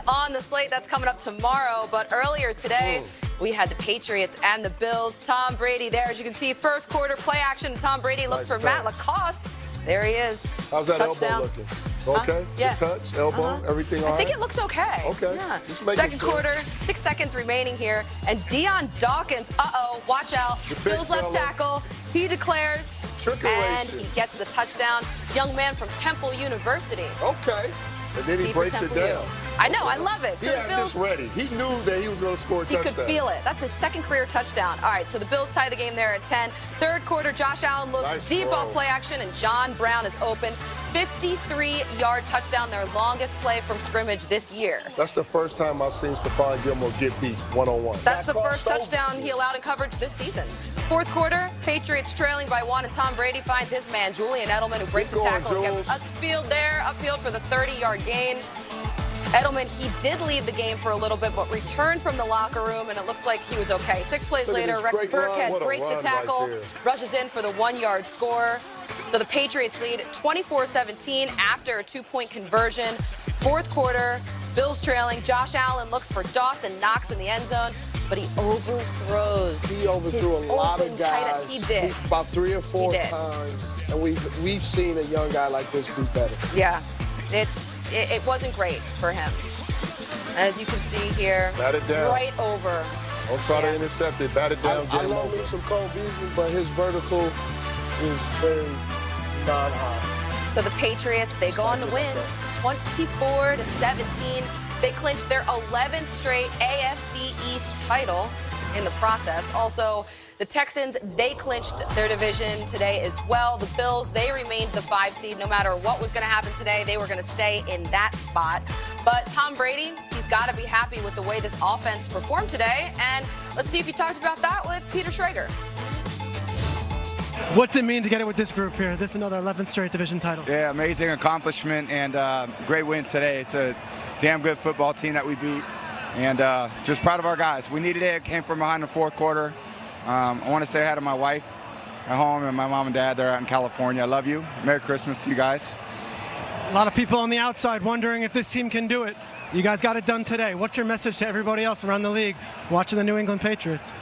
On the slate that's coming up tomorrow, but earlier today we had the Patriots and the Bills. Tom Brady there, as you can see, first quarter play action. Tom Brady looks for Matt Lacoste. There he is. How's that Touchdown. elbow looking? Okay. Yeah. The touch, elbow, everything all right? I think it looks okay. Okay. Yeah. Second quarter, 6 seconds remaining here, and Dion Dawkins. Watch out. Bills left tackle. He declares, and he gets the touchdown. Young man from Temple University. Okay. And then he breaks it down. I know, I love it. He had this ready. He knew that he was going to score a touchdown. He could feel it. That's his second career touchdown. All right, so the Bills tie the game there at 10. Third quarter, Josh Allen looks deep off play action, and John Brown is open. 53-yard touchdown, their longest play from scrimmage this year. That's the first time I've seen Stephon Gilmore get beat one-on-one. That's the first touchdown he allowed in coverage this season. Fourth quarter, Patriots trailing by 1, and Tom Brady finds his man, Julian Edelman, who breaks the tackle and gets upfield for the 30-yard gain. Edelman, he did leave the game for a little bit, but returned from the locker room, and it looks like he was okay. 6 plays later, Rex Burkhead breaks the tackle, rushes in for the 1-yard score. So the Patriots lead 24-17 after a 2-point conversion. Fourth quarter, Bills trailing. Josh Allen looks for Dawson, knocks in the end zone, but he overthrows. He overthrew a lot of guys. He did. About 3 or 4 times, and we've seen a young guy like this be better. Yeah. It wasn't great for him. As you can see here, right over. Don't try to intercept it. Bat it down. I love me some Cole Beasley, but his vertical is very non-high. So the Patriots, they go on to win 24-17. They clinch their 11th straight AFC East title in the process. Also, the Texans, they clinched their division today as well. The Bills, they remained the 5 seed. No matter what was going to happen today, they were going to stay in that spot. But Tom Brady, he's got to be happy with the way this offense performed today. And let's see if he talked about that with Peter Schrager. What's it mean to get it with this group here? This is another 11th straight division title. Yeah, amazing accomplishment and great win today. It's a damn good football team that we beat. And just proud of our guys. We needed it. It came from behind the fourth quarter. I want to say hi to my wife at home and my mom and dad. They're out in California. I love you. Merry Christmas to you guys. A lot of people on the outside wondering if this team can do it. You guys got it done today. What's your message to everybody else around the league watching the New England Patriots?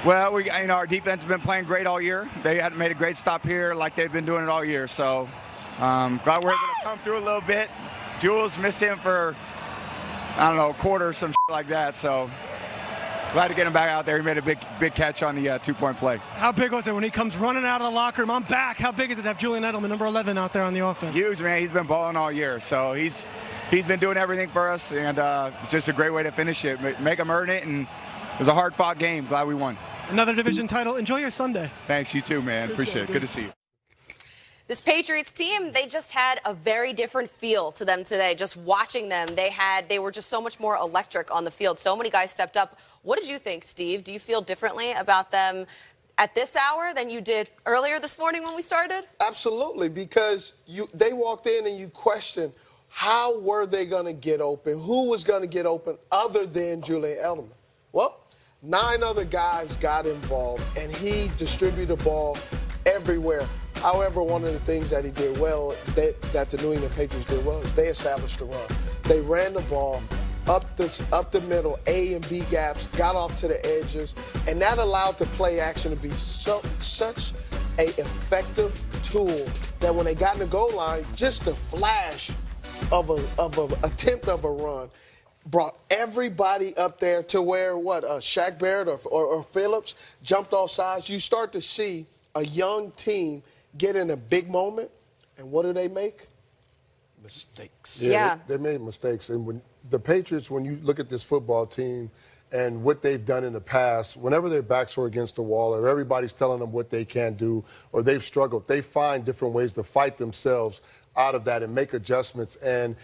Well, our defense has been playing great all year. They had made a great stop here like they've been doing it all year. So glad we're able to come through a little bit. Jules missed him for, a quarter or some shit like that. So glad to get him back out there. He made a big catch on the 2-point play. How big was it when he comes running out of the locker room? I'm back. How big is it to have Julian Edelman, number 11, out there on the offense? Huge, man. He's been balling all year. So he's been doing everything for us, and it's just a great way to finish it. Make him earn it, and it was a hard-fought game. Glad we won. Another division title. Enjoy your Sunday. Thanks. You too, man. Appreciate it. Good to see you. This Patriots team, they just had a very different feel to them today. Just watching them, they were just so much more electric on the field. So many guys stepped up. What did you think, Steve? Do you feel differently about them at this hour than you did earlier this morning when we started? Absolutely, because they walked in and you questioned how were they going to get open, who was going to get open other than Julian Edelman. Well, 9 other guys got involved, and he distributed the ball everywhere. However, one of the things that he did well, that the New England Patriots did well, is they established the run. They ran the ball up the middle, A and B gaps, got off to the edges, and that allowed the play action to be such a effective tool that when they got in the goal line, just the flash of an attempt of a run brought everybody up there to where Shaq Barrett or Phillips jumped off sides. You start to see a young team get in a big moment, and what do they make? Mistakes. Yeah. They made mistakes. And when the Patriots, when you look at this football team and what they've done in the past, whenever their backs are against the wall or everybody's telling them what they can't do or they've struggled, they find different ways to fight themselves out of that and make adjustments. And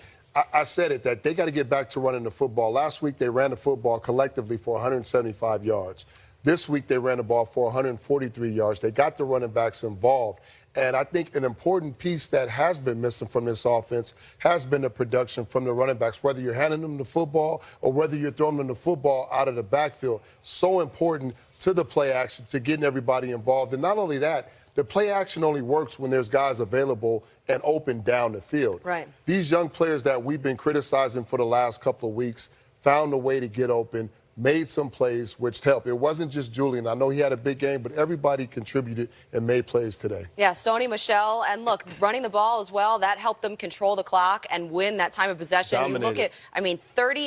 I said it, that they got to get back to running the football. Last week, they ran the football collectively for 175 yards. This week, they ran the ball for 143 yards. They got the running backs involved. And I think an important piece that has been missing from this offense has been the production from the running backs, whether you're handing them the football or whether you're throwing them the football out of the backfield. So important to the play action, to getting everybody involved. And not only that, the play action only works when there's guys available and open down the field. Right. These young players that we've been criticizing for the last couple of weeks found a way to get open, made some plays, which helped. It wasn't just Julian. I know he had a big game, but everybody contributed and made plays today. Yeah, Sony Michel, and look, running the ball as well, that helped them control the clock and win that time of possession. Dominated. You look at, I mean,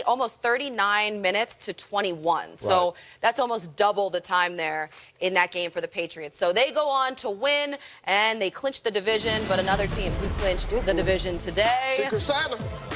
almost 39 minutes to 21. So that's almost double the time there in that game for the Patriots. So they go on to win, and they clinched the division, but another team who clinched the division today. Secret Santa.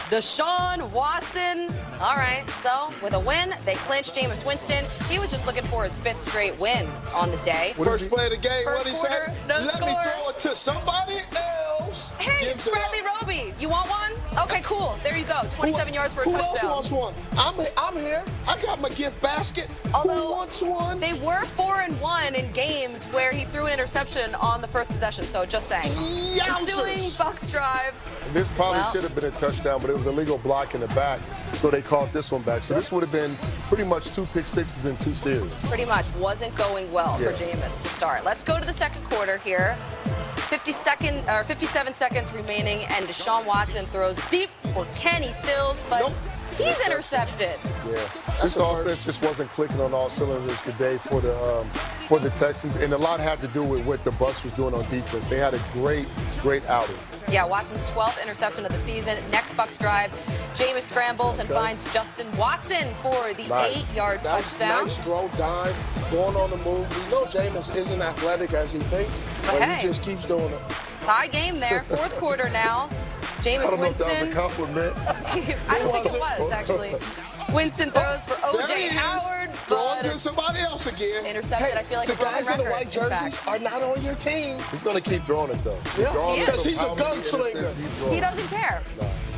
Deshaun Watson. All right, so with a win, they clinched. Jameis Winston, he was just looking for his 5th straight win on the day. First play of the game, First what he quarter, said? no Let score. me throw it to somebody else. Hey, Gives it Bradley up. Roby, you want one? Okay, cool. There you go. 27 yards for a touchdown. Who else wants one? I'm here. I got my gift basket. Although who wants one? They were 4-1 in games where he threw an interception on the first possession. So just saying. Ensuing Bucs drive. This probably should have been a touchdown, but it was a legal block in the back, so they called this one back. So this would have been pretty much 2 pick sixes in 2 series. Pretty much wasn't going well for Jameis to start. Let's go to the second quarter here. 57 seconds remaining, and Deshaun Watson throws deep for Kenny Stills, but he's intercepted. Yeah, this offense just wasn't clicking on all cylinders today for the Texans, and a lot had to do with what the Bucs was doing on defense. They had a great outing. Yeah, Watson's 12th interception of the season. Next Bucs drive, Jameis scrambles and finds Justin Watson for the 8-yard touchdown. Nice throw, dime, going on the move. We know Jameis isn't athletic as he thinks, but he just keeps doing it. Tie game there, fourth quarter now. Jameis Winston. I don't know if that was a compliment. I don't think it was, actually. Winston throws for O.J. Howard. Throwing to somebody else again. Intercepted. Hey, I feel like the guys in the white jerseys are not on your team. He's going to keep throwing it, though. Yeah, because he's a gunslinger. He doesn't care.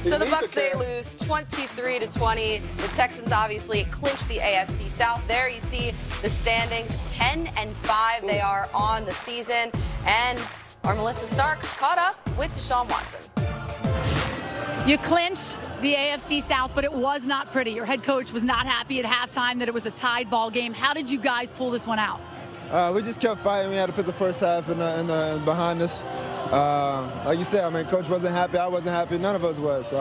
So the Bucs, they lose 23-20. The Texans obviously clinch the AFC South. There you see the standings, 10-5 they are on the season. And our Melissa Stark caught up with Deshaun Watson. You clinched the AFC South, but it was not pretty. Your head coach was not happy at halftime that it was a tied ball game. How did you guys pull this one out? We just kept fighting. We had to put the first half in behind us. Like you said, I mean, coach wasn't happy. I wasn't happy. None of us was.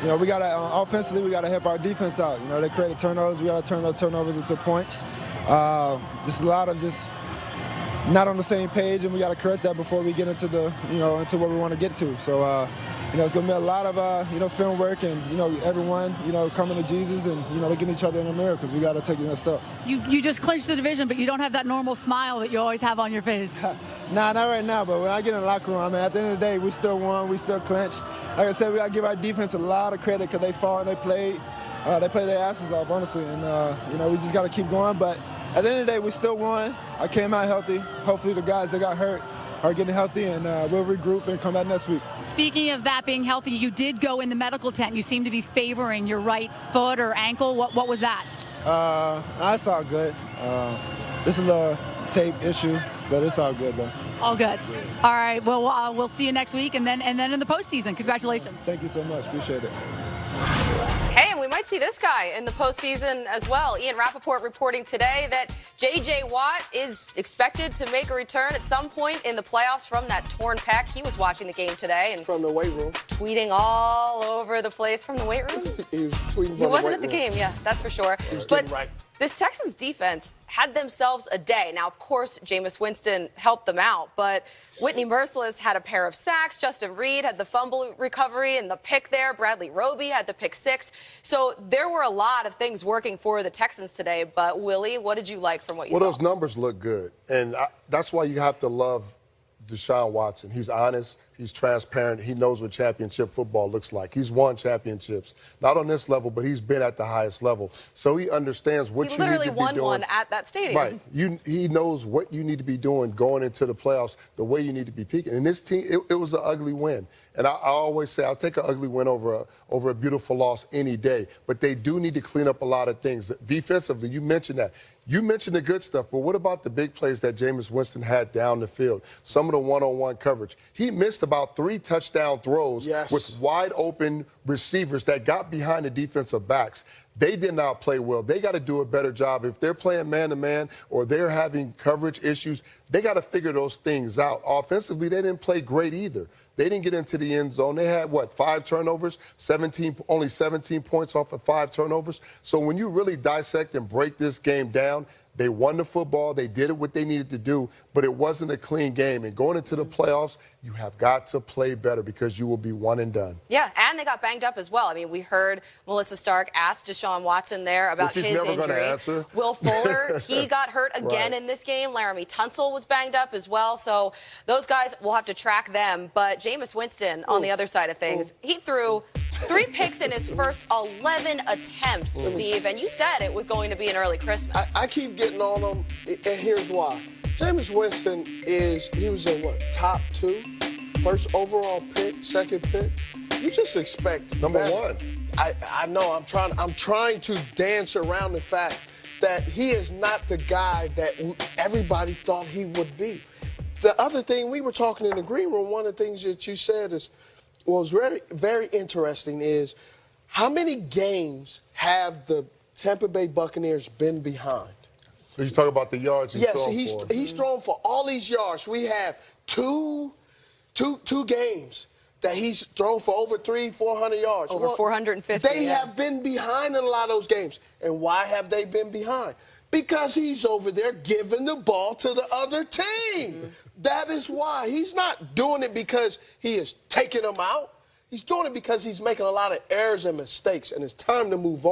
You know, we got to offensively, we got to help our defense out. You know, they created turnovers. We got to turn those turnovers into points. Just a lot of not on the same page, and we got to correct that before we get into into where we want to get to. So. It's going to be a lot of, film work and, everyone, coming to Jesus and, looking at each other in the mirror because we got to take the next step. You just clinched the division, but you don't have that normal smile that you always have on your face. Nah, not right now, but when I get in the locker room, I mean, at the end of the day, we still won, we still clinched. Like I said, we got to give our defense a lot of credit because they fought and they played their asses off, honestly, and, we just got to keep going. But at the end of the day, we still won. I came out healthy. Hopefully the guys that got hurt are getting healthy, and we'll regroup and come back next week. Speaking of that being healthy, you did go in the medical tent. You seem to be favoring your right foot or ankle. What was that? It's all good. This is a tape issue, but it's all good, though. All good. Yeah. All right. Well, we'll see you next week, and then in the postseason. Congratulations. Thank you so much. Appreciate it. Hey, and we might see this guy in the postseason as well. Ian Rappaport reporting today that J.J. Watt is expected to make a return at some point in the playoffs from that torn pec. He was watching the game today and from the weight room, tweeting all over the place from the weight room. He was tweeting. He wasn't at the game, yeah, that's for sure. But this Texans defense had themselves a day. Now, of course, Jameis Winston helped them out, but Whitney Merciless had a pair of sacks. Justin Reed had the fumble recovery and the pick there. Bradley Roby had the pick six. So there were a lot of things working for the Texans today. But, Willie, what did you like from what you saw? Well, those numbers look good. And that's why you have to love Deshaun Watson. He's honest. He's transparent. He knows what championship football looks like. He's won championships, not on this level, but he's been at the highest level. So he understands what you need to be doing. He literally won one at that stadium. Right. He knows what you need to be doing going into the playoffs, the way you need to be peaking. And this team, it was an ugly win. And I always say I'll take an ugly win over a beautiful loss any day. But they do need to clean up a lot of things. Defensively, you mentioned that. You mentioned the good stuff, but what about the big plays that Jameis Winston had down the field? Some of the one-on-one coverage. He missed about 3 touchdown throws with wide-open receivers that got behind the defensive backs. They did not play well. They got to do a better job. If they're playing man-to-man or they're having coverage issues, they got to figure those things out. Offensively, they didn't play great either. They didn't get into the end zone. They had, 5 turnovers, only 17 points off of 5 turnovers. So when you really dissect and break this game down, they won the football. They did what they needed to do, but it wasn't a clean game. And going into the playoffs, you have got to play better because you will be one and done. Yeah, and they got banged up as well. I mean, we heard Melissa Stark ask Deshaun Watson there about his never injury. Gonna answer. Will Fuller, he got hurt again in this game. Laramie Tunsil was banged up as well. So those guys, we'll have to track them. But Jameis Winston, on the other side of things, he threw 3 picks in his first 11 attempts, Steve. And you said it was going to be an early Christmas. I keep getting on him, and here's why. Jameis Winston he was in top 2, first overall pick, second pick. You just expect number better. 1. I know. I'm trying to dance around the fact that he is not the guy that everybody thought he would be. The other thing, we were talking in the green room, one of the things that you said was very, very interesting is how many games have the Tampa Bay Buccaneers been behind? So you talk about the yards he's thrown for. He's thrown for all these yards. We have two games that he's thrown for over 300-400 yards. Over 450. They have been behind in a lot of those games. And why have they been behind? Because he's over there giving the ball to the other team. That is why. He's not doing it because he is taking them out. He's doing it because he's making a lot of errors and mistakes, and it's time to move on.